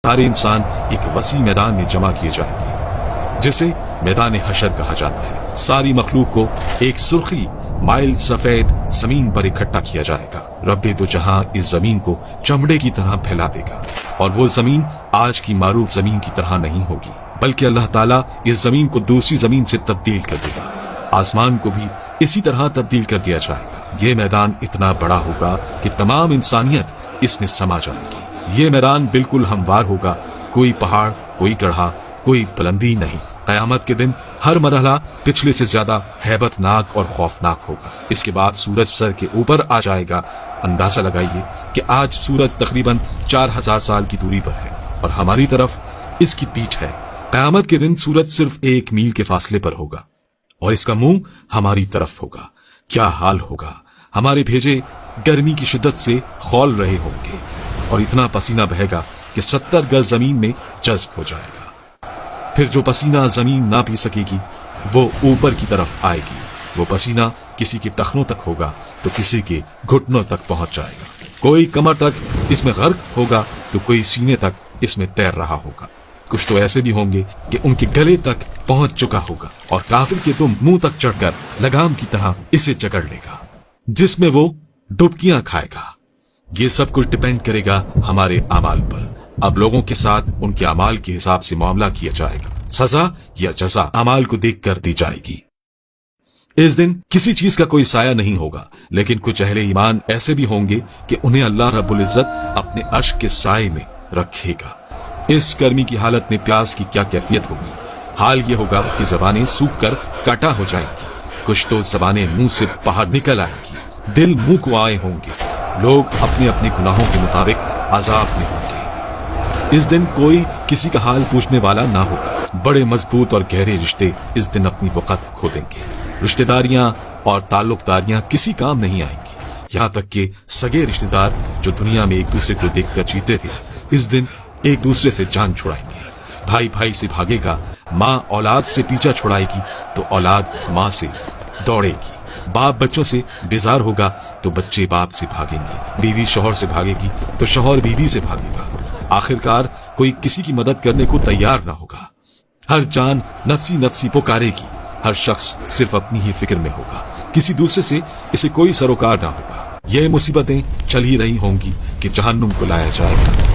सारे इंसान एक वसी मैदान में जमा किए जाएंगे जिसे मैदान हशर कहा जाता है। सारी मखलूक को एक सुर्खी माइल सफेद जमीन पर इकट्ठा किया जाएगा। रब्बे तो जहां इस जमीन को चमड़े की तरह फैला देगा और वो जमीन आज की मारूफ जमीन की तरह नहीं होगी, बल्कि अल्लाह ताला इस जमीन को दूसरी जमीन से तब्दील कर देगा। आसमान को भी इसी तरह तब्दील कर दिया जाएगा। ये मैदान इतना बड़ा होगा कि तमाम इंसानियत इसमें समा जाएगी। ये मैदान बिल्कुल हमवार होगा, कोई पहाड़, कोई गढ़ा, कोई बुलंदी नहीं। कयामत के दिन हर मरहला पिछले से ज्यादा हैबतनाक और खौफनाक होगा। इसके बाद सूरज सर के ऊपर आ जाएगा। अंदाजा लगाइए कि आज सूरज तकरीबन 4000 साल की दूरी पर है और हमारी तरफ इसकी पीठ है। कयामत के दिन सूरज सिर्फ 1 मील के फासले पर होगा और इसका मुंह हमारी तरफ होगा। क्या हाल होगा। हमारे भेजे गर्मी की शिद्दत से खौल रहे होंगे और इतना पसीना बहेगा कि 70 गज जमीन में जज्ब हो जाएगा। फिर जो पसीना जमीन ना पी सकेगी वो ऊपर की तरफ आएगी। वो पसीना किसी के टखनों तक होगा तो किसी के घुटनों तक पहुंच जाएगा। कोई कमर तक इसमें गर्क होगा तो कोई सीने तक इसमें तैर रहा होगा। कुछ तो ऐसे भी होंगे कि उनके गले तक पहुंच चुका होगा और काफिर के तो मुंह तक चढ़कर लगाम की तरह इसे जकड़ लेगा, जिसमें वो डुबकियां खाएगा। ये सब कुछ डिपेंड करेगा हमारे अमाल पर। अब लोगों के साथ उनके अमाल के हिसाब से मामला किया जाएगा। सजा या जजा अमाल को देखकर दी जाएगी। इस दिन किसी चीज का कोई साया नहीं होगा, लेकिन कुछ अहले ईमान ऐसे भी होंगे कि उन्हें अल्लाह रब्बुल इज्जत अपने अर्श के साए में रखेगा। इस गर्मी की हालत में प्यास की क्या कैफियत होगी। हाल ये होगा कि जबानें सूख कर काटा हो जाएंगी। कुछ तो जबानें मुंह से बाहर निकल आएंगी। दिल मुंह को आए होंगे। लोग अपने अपने गुनाहों के मुताबिक अजाब में होंगे। इस दिन कोई किसी का हाल पूछने वाला ना होगा। बड़े मजबूत और गहरे रिश्ते इस दिन अपनी वक़्त खो देंगे। रिश्तेदारियां और ताल्लुकदारियां किसी काम नहीं आएंगी। यहाँ तक कि सगे रिश्तेदार जो दुनिया में एक दूसरे को देखकर जीते थे, इस दिन एक दूसरे से जान छुड़ाएंगे। भाई भाई से भागेगा, माँ औलाद से पीछा छुड़ाएगी तो औलाद माँ से दौड़ेगी। बाप बच्चों से बेजार होगा तो बच्चे बाप से भागेंगे। बीवी शौहर से भागेगी तो शौहर बीवी से भागेगा। आखिरकार कोई किसी की मदद करने को तैयार ना होगा। हर जान नफसी नफसी पुकारेगी। हर शख्स सिर्फ अपनी ही फिक्र में होगा। किसी दूसरे से इसे कोई सरोकार ना होगा। ये मुसीबतें चल ही रही होंगी कि जहन्नुम को लाया जाएगा।